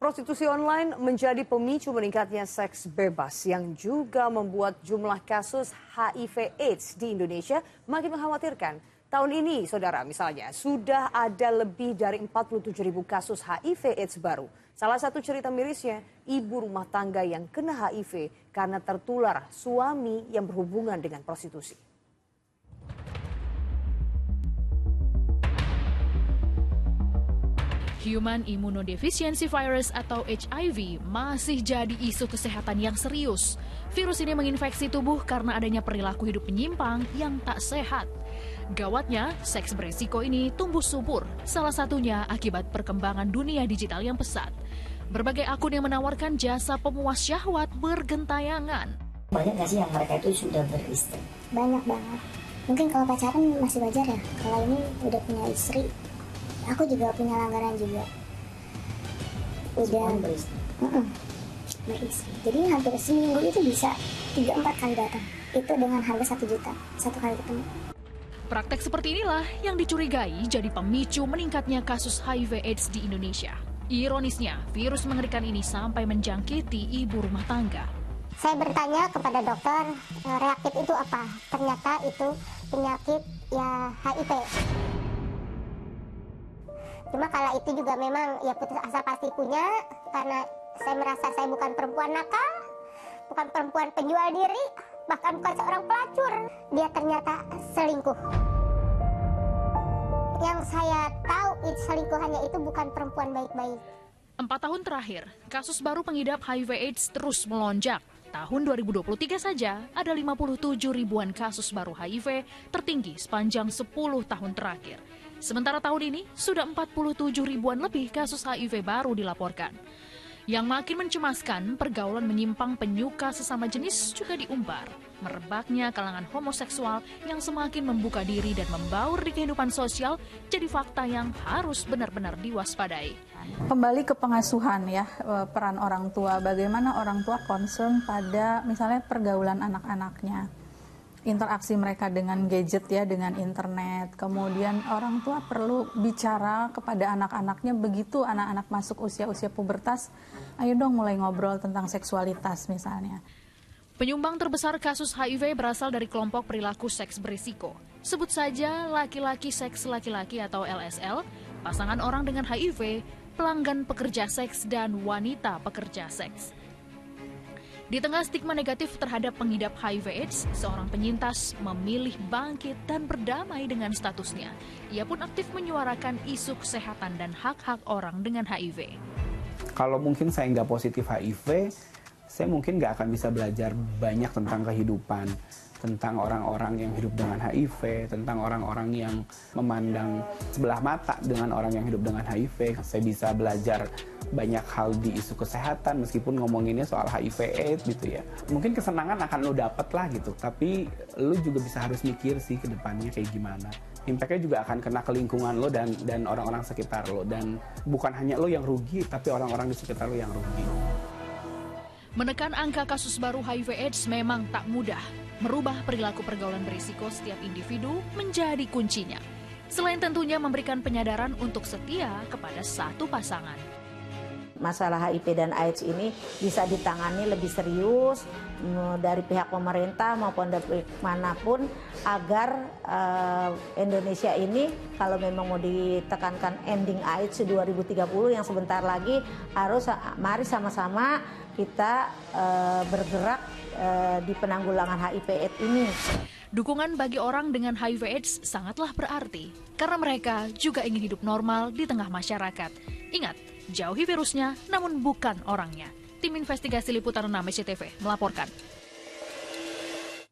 Prostitusi online menjadi pemicu meningkatnya seks bebas yang juga membuat jumlah kasus HIV/AIDS di Indonesia makin mengkhawatirkan. Tahun ini, saudara, misalnya sudah ada lebih dari 47.000 kasus HIV/AIDS baru. Salah satu cerita mirisnya, ibu rumah tangga yang kena HIV karena tertular suami yang berhubungan dengan prostitusi. Human Immunodeficiency Virus atau HIV masih jadi isu kesehatan yang serius. Virus ini menginfeksi tubuh karena adanya perilaku hidup penyimpang yang tak sehat. Gawatnya, seks beresiko ini tumbuh subur, salah satunya akibat perkembangan dunia digital yang pesat. Berbagai akun yang menawarkan jasa pemuas syahwat bergentayangan. Banyak nggak sih yang mereka itu sudah beristri? Banyak banget. Mungkin kalau pacaran masih wajar ya, kalau ini udah punya istri. Aku juga punya langganan juga. Udah beristri. Beristri. Jadi hampir seminggu itu bisa 3-4 kali datang. Itu dengan harga 1 juta, 1 kali ketemu. Praktek seperti inilah yang dicurigai jadi pemicu meningkatnya kasus HIV/AIDS di Indonesia. Ironisnya, virus mengerikan ini sampai menjangkiti ibu rumah tangga. Saya bertanya kepada dokter, reaktif itu apa? Ternyata itu penyakit ya HIV. Cuma kala itu juga memang ya putus asa pasti punya, karena saya merasa saya bukan perempuan nakal, bukan perempuan penjual diri, bahkan bukan seorang pelacur. Dia ternyata selingkuh. Yang saya tahu selingkuhannya itu bukan perempuan baik-baik. 4 tahun terakhir, kasus baru pengidap HIV/AIDS terus melonjak. Tahun 2023 saja ada 57 ribuan kasus baru HIV tertinggi sepanjang 10 tahun terakhir. Sementara tahun ini sudah 47 ribuan lebih kasus HIV baru dilaporkan. Yang makin mencemaskan, pergaulan menyimpang penyuka sesama jenis juga diumbar. Merebaknya kalangan homoseksual yang semakin membuka diri dan membaur di kehidupan sosial jadi fakta yang harus benar-benar diwaspadai. Kembali ke pengasuhan ya, peran orang tua. Bagaimana orang tua concern pada misalnya pergaulan anak-anaknya. Interaksi mereka dengan gadget ya, dengan internet. Kemudian orang tua perlu bicara kepada anak-anaknya begitu anak-anak masuk usia-usia pubertas. Ayo dong mulai ngobrol tentang seksualitas misalnya. Penyumbang terbesar kasus HIV berasal dari kelompok perilaku seks berisiko. Sebut saja laki-laki seks laki-laki atau LSL, pasangan orang dengan HIV, pelanggan pekerja seks, dan wanita pekerja seks. Di tengah stigma negatif terhadap pengidap HIV/AIDS, seorang penyintas memilih bangkit dan berdamai dengan statusnya. Ia pun aktif menyuarakan isu kesehatan dan hak-hak orang dengan HIV. Kalau mungkin saya nggak positif HIV, saya mungkin nggak akan bisa belajar banyak tentang kehidupan, tentang orang-orang yang hidup dengan HIV, tentang orang-orang yang memandang sebelah mata dengan orang yang hidup dengan HIV. Saya bisa belajar banyak hal di isu kesehatan meskipun ngomonginnya soal HIV/AIDS gitu ya. Mungkin kesenangan akan lo dapet lah gitu, tapi lo juga bisa harus mikir sih ke depannya kayak gimana. Impact-nya juga akan kena ke lingkungan lo dan orang-orang sekitar lo. Dan bukan hanya lo yang rugi, tapi orang-orang di sekitar lo yang rugi. Menekan angka kasus baru HIV/AIDS memang tak mudah. Merubah perilaku pergaulan berisiko setiap individu menjadi kuncinya. Selain tentunya memberikan penyadaran untuk setia kepada satu pasangan. Masalah HIV dan AIDS ini bisa ditangani lebih serius dari pihak pemerintah maupun dari manapun agar Indonesia ini kalau memang mau ditekankan ending AIDS 2030 yang sebentar lagi harus mari sama-sama kita bergerak di penanggulangan HIV/AIDS ini. Dukungan bagi orang dengan HIV/AIDS sangatlah berarti karena mereka juga ingin hidup normal di tengah masyarakat. Ingat, jauhi virusnya namun bukan orangnya. Tim Investigasi Liputan 6 SCTV melaporkan.